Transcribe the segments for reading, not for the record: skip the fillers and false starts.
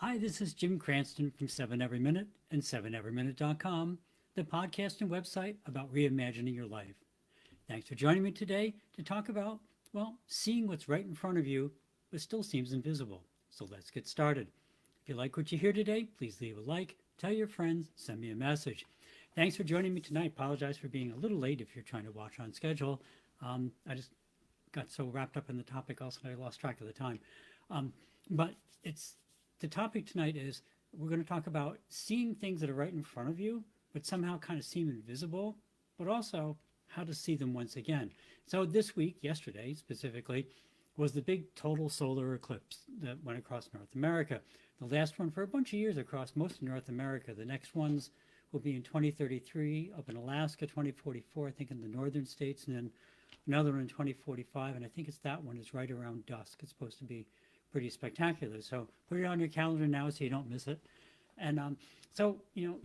Hi, this is Jim Cranston from 7 Every Minute and 7everyminute.com, the podcast and website about reimagining your life. Thanks for joining me today to talk about, well, seeing what's right in front of you but still seems invisible. So let's get started. If you like what you hear today, please leave a like, tell your friends, send me a message. Thanks for joining me tonight. Apologize for being a little late if you're trying to watch on schedule. I just got so wrapped up in the topic also I lost track of the time. But it's the topic tonight is we're going to talk about seeing things that are right in front of you, but somehow kind of seem invisible, but also how to see them once again. So this week, yesterday specifically, was the big total solar eclipse that went across North America. The last one for a bunch of years across most of North America. The next ones will be in 2033 up in Alaska, 2044, I think in the northern states, and then another one in 2045, and I think it's that one is right around dusk. It's supposed to be pretty spectacular. So put it on your calendar now so you don't miss it. And so, you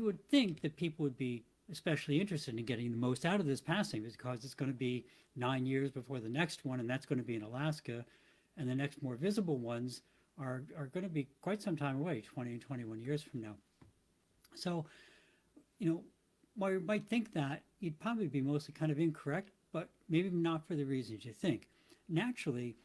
would think that people would be especially interested in getting the most out of this passing because it's going to be 9 years before the next one, and that's going to be in Alaska. And the next more visible ones are going to be quite some time away, 20 and 21 years from now. So, while you might think that, you'd probably be mostly kind of incorrect, but maybe not for the reasons you think. Naturally,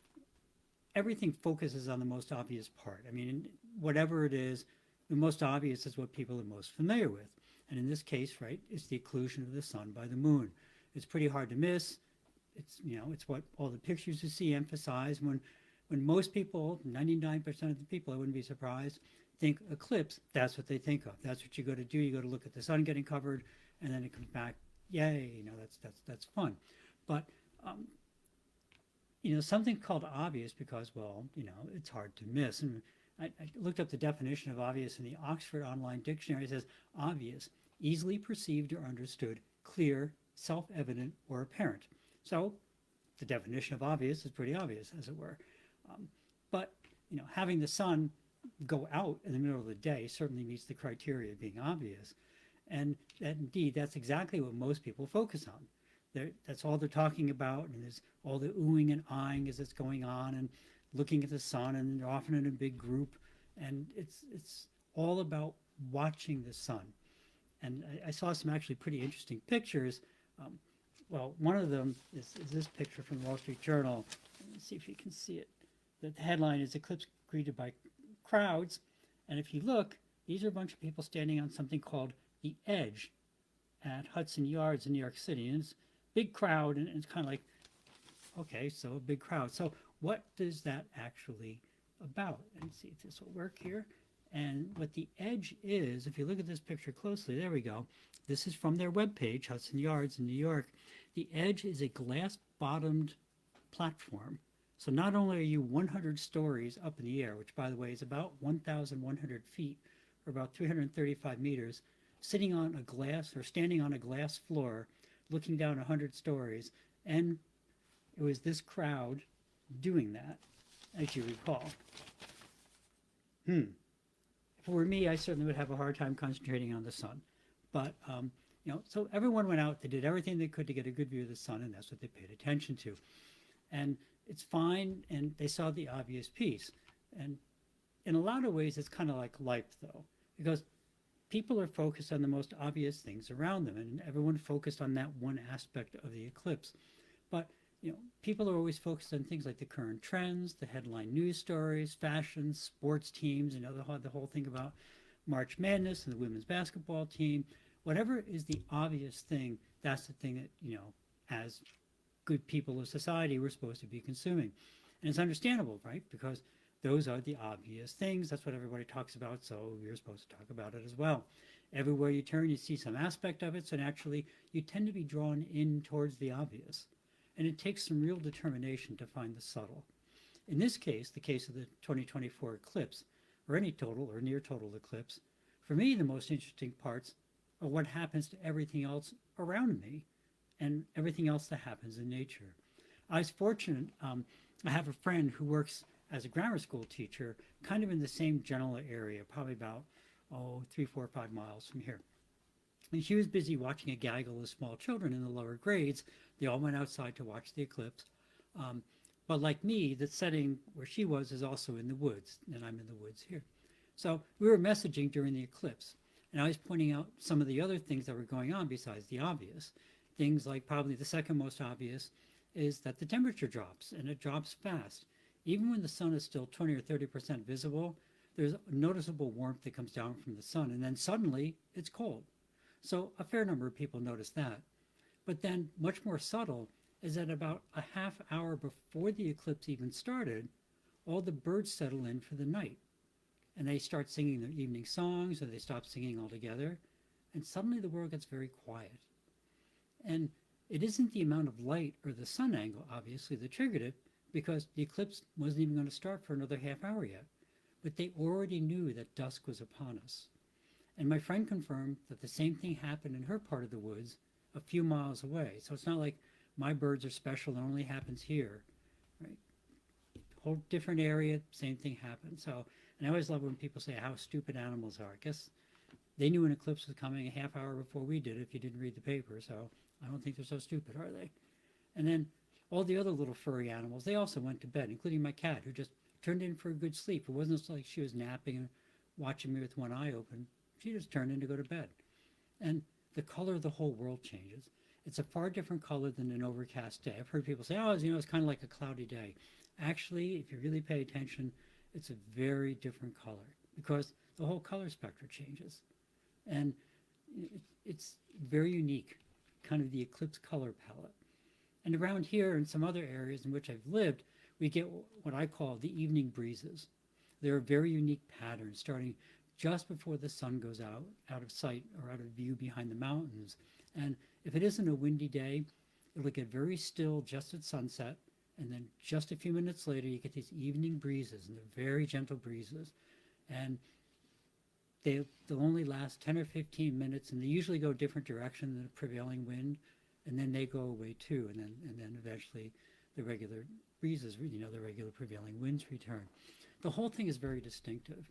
everything focuses on the most obvious part. I mean, whatever it is, the most obvious is what people are most familiar with. And in this case, right, it's the occlusion of the sun by the moon. It's pretty hard to miss. It's what all the pictures you see emphasize. When most people, 99% of the people, I wouldn't be surprised, think eclipse, that's what they think of. That's what you go to do. You go to look at the sun getting covered, and then it comes back. Yay, that's fun. But something called obvious because, well, it's hard to miss. And I looked up the definition of obvious in the Oxford Online Dictionary. It says obvious, easily perceived or understood, clear, self-evident, or apparent. So the definition of obvious is pretty obvious, as it were. But having the sun go out in the middle of the day certainly meets the criteria of being obvious. And indeed, that's exactly what most people focus on. That's all they're talking about, and there's all the oohing and eyeing as it's going on, and looking at the sun, and they're often in a big group, and it's all about watching the sun. And I saw some actually pretty interesting pictures. Well, one of them is this picture from the Wall Street Journal. Let's see if you can see it. The headline is "Eclipse Greeted by Crowds," and if you look, these are a bunch of people standing on something called the Edge at Hudson Yards in New York City, and it's big crowd, and it's kind of like, okay, so a big crowd. So what does that actually about? And see if this will work here. And what the Edge is, if you look at this picture closely, there we go. This is from their webpage, Hudson Yards in New York. The Edge is a glass-bottomed platform. So not only are you 100 stories up in the air, which by the way is about 1,100 feet, or about 335 meters, sitting on a glass or standing on a glass floor, looking down 100 stories, and it was this crowd doing that, as you recall. If it were me, I certainly would have a hard time concentrating on the sun. But, so everyone went out, they did everything they could to get a good view of the sun, and that's what they paid attention to. And it's fine, and they saw the obvious piece. And in a lot of ways, it's kind of like life, though, because people are focused on the most obvious things around them, and everyone focused on that one aspect of the eclipse. But people are always focused on things like the current trends, the headline news stories, fashion, sports teams, the whole thing about March Madness and the women's basketball team. Whatever is the obvious thing, that's the thing that, as good people of society, we're supposed to be consuming. And it's understandable, right? Because those are the obvious things. That's what everybody talks about, so we're supposed to talk about it as well. Everywhere you turn, you see some aspect of it, so naturally, you tend to be drawn in towards the obvious. And it takes some real determination to find the subtle. In this case, the case of the 2024 eclipse, or any total or near total eclipse, for me, the most interesting parts are what happens to everything else around me and everything else that happens in nature. I was fortunate, I have a friend who works as a grammar school teacher, kind of in the same general area, probably about, 3, 4, 5 miles from here. And she was busy watching a gaggle of small children in the lower grades. They all went outside to watch the eclipse. But like me, the setting where she was is also in the woods, and I'm in the woods here. So we were messaging during the eclipse, and I was pointing out some of the other things that were going on besides the obvious. Things like probably the second most obvious is that the temperature drops, and it drops fast. Even when the sun is still 20 or 30% visible, there's noticeable warmth that comes down from the sun, and then suddenly it's cold. So a fair number of people notice that. But then, much more subtle, is that about a half hour before the eclipse even started, all the birds settle in for the night. And they start singing their evening songs, or they stop singing altogether, and suddenly the world gets very quiet. And it isn't the amount of light or the sun angle, obviously, that triggered it, because the eclipse wasn't even going to start for another half hour yet. But they already knew that dusk was upon us. And my friend confirmed that the same thing happened in her part of the woods a few miles away. So it's not like my birds are special and only happens here, right? Whole different area, same thing happened. So, and I always love when people say how stupid animals are. I guess they knew an eclipse was coming a half hour before we did if you didn't read the paper. So I don't think they're so stupid, are they? And then all the other little furry animals, they also went to bed, including my cat, who just turned in for a good sleep. It wasn't like she was napping and watching me with one eye open. She just turned in to go to bed. And the color of the whole world changes. It's a far different color than an overcast day. I've heard people say, oh, it's kind of like a cloudy day. Actually, if you really pay attention, it's a very different color because the whole color spectrum changes. And it's very unique, kind of the eclipse color palette. And around here and some other areas in which I've lived, we get what I call the evening breezes. They're a very unique pattern starting just before the sun goes out of sight or out of view behind the mountains. And if it isn't a windy day, it'll get very still just at sunset. And then just a few minutes later, you get these evening breezes, and they're very gentle breezes. And they'll only last 10 or 15 minutes, and they usually go a different direction than the prevailing wind. And then they go away too. And then eventually the regular breezes, the regular prevailing winds return. The whole thing is very distinctive.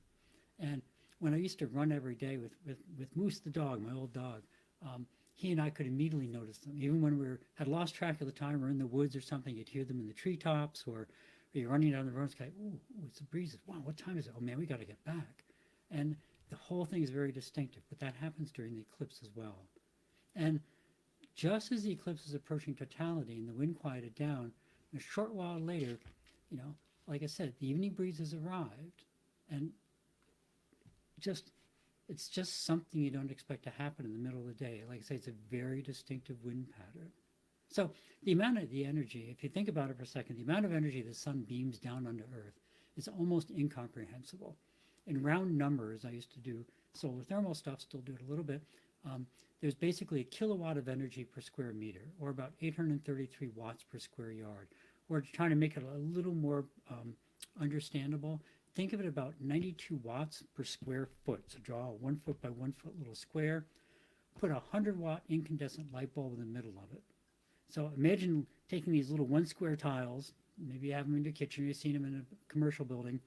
And when I used to run every day with Moose the dog, my old dog, he and I could immediately notice them. Even when we had lost track of the time or in the woods or something, you'd hear them in the treetops or you're running down the road and it's like, ooh, it's the breezes. Wow, what time is it? Oh man, we got to get back. And the whole thing is very distinctive, but that happens during the eclipse as well. And just as the eclipse is approaching totality and the wind quieted down, a short while later, like I said, the evening breezes arrived, and it's just something you don't expect to happen in the middle of the day. Like I say, it's a very distinctive wind pattern. So the amount of the energy, if you think about it for a second, the amount of energy the sun beams down onto Earth is almost incomprehensible. In round numbers, I used to do solar thermal stuff, still do it a little bit. There's basically a kilowatt of energy per square meter, or about 833 watts per square yard. Or trying to make it a little more understandable, think of it about 92 watts per square foot. So draw a 1 foot by 1 foot little square, put a 100-watt incandescent light bulb in the middle of it. So imagine taking these little 1 square tiles, maybe you have them in your kitchen, you've seen them in a commercial building,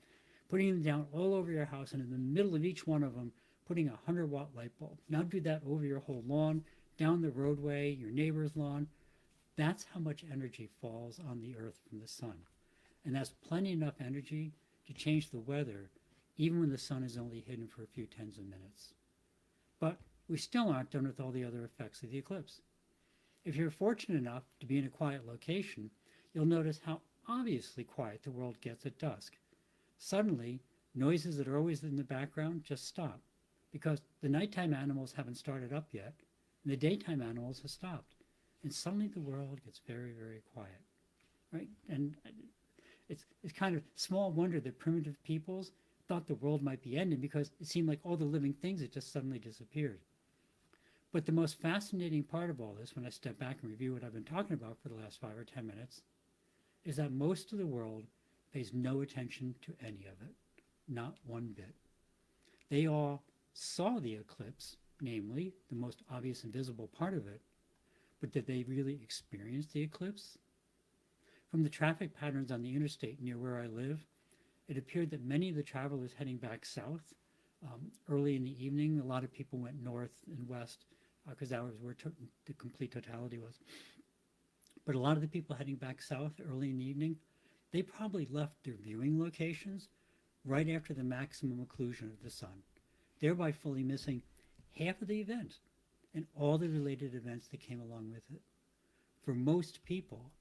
putting them down all over your house, and in the middle of each one of them, putting a 100-watt light bulb. Now do that over your whole lawn, down the roadway, your neighbor's lawn. That's how much energy falls on the Earth from the sun. And that's plenty enough energy to change the weather, even when the sun is only hidden for a few tens of minutes. But we still aren't done with all the other effects of the eclipse. If you're fortunate enough to be in a quiet location, you'll notice how obviously quiet the world gets at dusk. Suddenly, noises that are always in the background just stop, because the nighttime animals haven't started up yet, and the daytime animals have stopped. And suddenly the world gets very, very quiet, right? And it's kind of small wonder that primitive peoples thought the world might be ending because it seemed like all the living things had just suddenly disappeared. But the most fascinating part of all this, when I step back and review what I've been talking about for the last 5 or 10 minutes, is that most of the world pays no attention to any of it, not one bit. They all saw the eclipse, namely the most obvious and visible part of it, but did they really experience the eclipse? From the traffic patterns on the interstate near where I live, it appeared that many of the travelers heading back south early in the evening, a lot of people went north and west because that was where the complete totality was. But a lot of the people heading back south early in the evening, they probably left their viewing locations right after the maximum occlusion of the sun, thereby fully missing half of the event and all the related events that came along with it. For most people,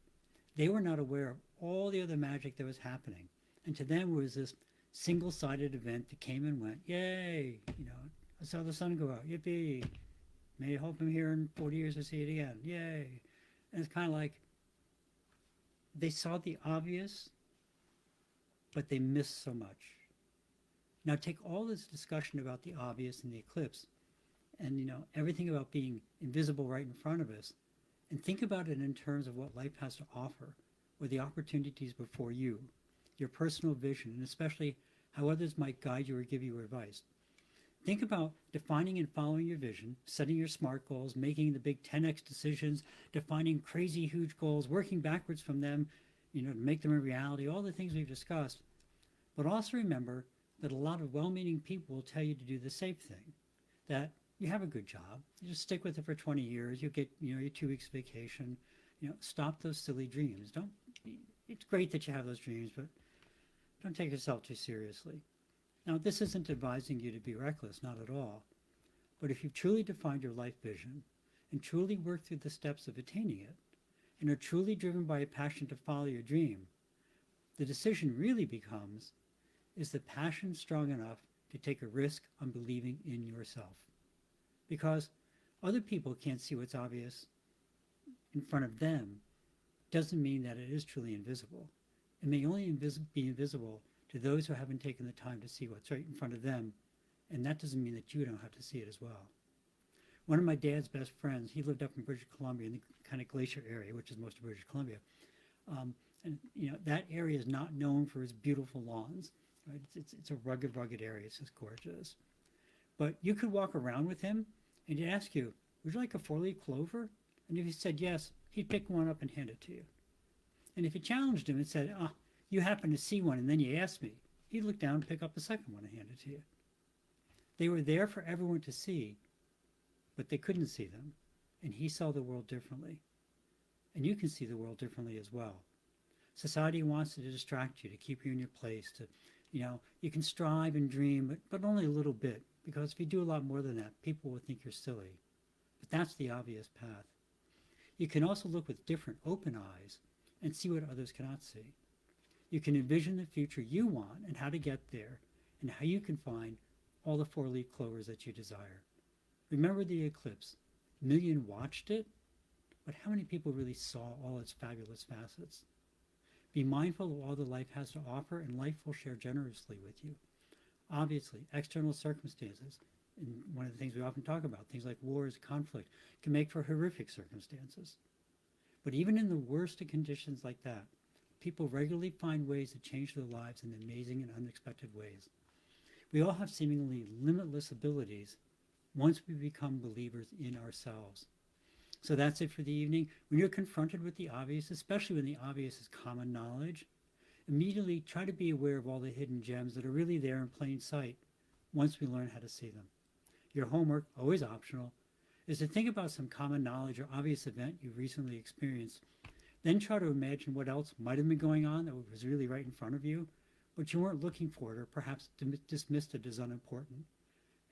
they were not aware of all the other magic that was happening. And to them, it was this single-sided event that came and went. Yay! I saw the sun go out. Yippee! May I hope I'm here in 40 years to see it again. Yay! And it's kind of like they saw the obvious, but they missed so much. Now take all this discussion about the obvious and the eclipse and everything about being invisible right in front of us, and think about it in terms of what life has to offer, or the opportunities before you, your personal vision, and especially how others might guide you or give you advice. Think about defining and following your vision, setting your SMART goals, making the big 10x decisions, defining crazy huge goals, working backwards from them, to make them a reality, all the things we've discussed. But also remember that a lot of well-meaning people will tell you to do the safe thing, that you have a good job, you just stick with it for 20 years, you'll get your 2 weeks vacation, stop those silly dreams. It's great that you have those dreams, but don't take yourself too seriously. Now, this isn't advising you to be reckless, not at all. But if you've truly defined your life vision and truly worked through the steps of attaining it, and are truly driven by a passion to follow your dream, the decision really becomes, is the passion strong enough to take a risk on believing in yourself? Because other people can't see what's obvious in front of them doesn't mean that it is truly invisible. It may only be invisible to those who haven't taken the time to see what's right in front of them, and that doesn't mean that you don't have to see it as well. One of my dad's best friends, he lived up in British Columbia, in the kind of glacier area, which is most of British Columbia. And that area is not known for its beautiful lawns. Right? It's a rugged area. It's just gorgeous. But you could walk around with him, and he'd ask you, would you like a 4-leaf clover? And if you said yes, he'd pick one up and hand it to you. And if you challenged him and said, you happen to see one, and then you asked me, he'd look down and pick up a second one and hand it to you. They were there for everyone to see, but they couldn't see them. And he saw the world differently. And you can see the world differently as well. Society wants to distract you, to keep you in your place, to, you can strive and dream, but only a little bit, because if you do a lot more than that, people will think you're silly. But that's the obvious path. You can also look with different, open eyes and see what others cannot see. You can envision the future you want and how to get there, and how you can find all the 4-leaf clovers that you desire. Remember the eclipse. A million watched it, but how many people really saw all its fabulous facets? Be mindful of all that life has to offer, and life will share generously with you. Obviously, external circumstances, and one of the things we often talk about, things like wars, conflict, can make for horrific circumstances. But even in the worst of conditions like that, people regularly find ways to change their lives in amazing and unexpected ways. We all have seemingly limitless abilities once we become believers in ourselves. So that's it for the evening. When you're confronted with the obvious, especially when the obvious is common knowledge, immediately try to be aware of all the hidden gems that are really there in plain sight once we learn how to see them. Your homework, always optional, is to think about some common knowledge or obvious event you've recently experienced. Then try to imagine what else might have been going on that was really right in front of you, but you weren't looking for it, or perhaps dismissed it as unimportant.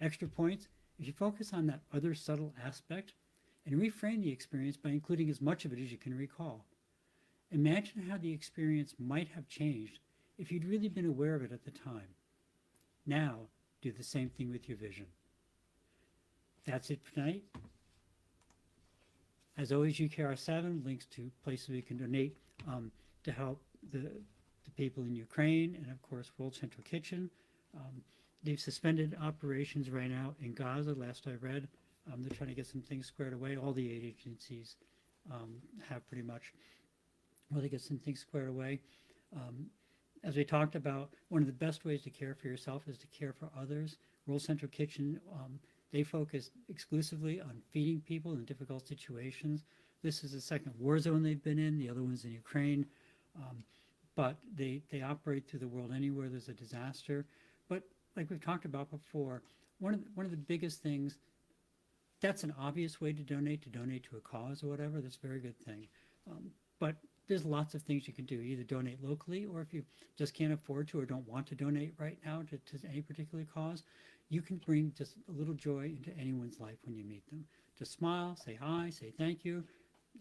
Extra points, if you focus on that other subtle aspect and reframe the experience by including as much of it as you can recall. Imagine how the experience might have changed if you'd really been aware of it at the time. Now, do the same thing with your vision. That's it for tonight. As always, UKR7, links to places we can donate to help the people in Ukraine, and of course, World Central Kitchen. They've suspended operations right now in Gaza, last I read. They're trying to get some things squared away. All the aid agencies have pretty much, they get some things squared away. As we talked about, one of the best ways to care for yourself is to care for others. World Central Kitchen, they focus exclusively on feeding people in difficult situations. This is the second war zone they've been in. The other one's in Ukraine. But they operate through the world anywhere there's a disaster. But like we've talked about before, one of the biggest things, that's an obvious way to donate to a cause or whatever. That's a very good thing. But there's lots of things you can do. Either donate locally, or if you just can't afford to or don't want to donate right now to any particular cause, you can bring just a little joy into anyone's life when you meet them. Just smile, say hi, say thank you,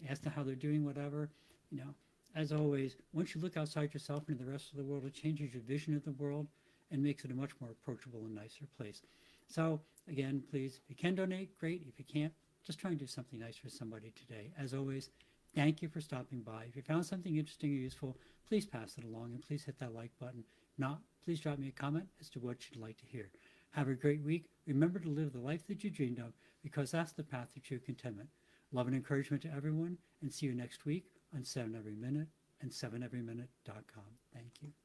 ask them how they're doing, whatever. You know, as always, once you look outside yourself into the rest of the world, it changes your vision of the world and makes it a much more approachable and nicer place. So again, please, if you can donate, great. If you can't, just try and do something nice for somebody today. As always, thank you for stopping by. If you found something interesting or useful, please pass it along and please hit that like button. If not, please drop me a comment as to what you'd like to hear. Have a great week. Remember to live the life that you dreamed of, because that's the path to true contentment. Love and encouragement to everyone, and see you next week on 7 Every Minute and 7everyminute.com. Thank you.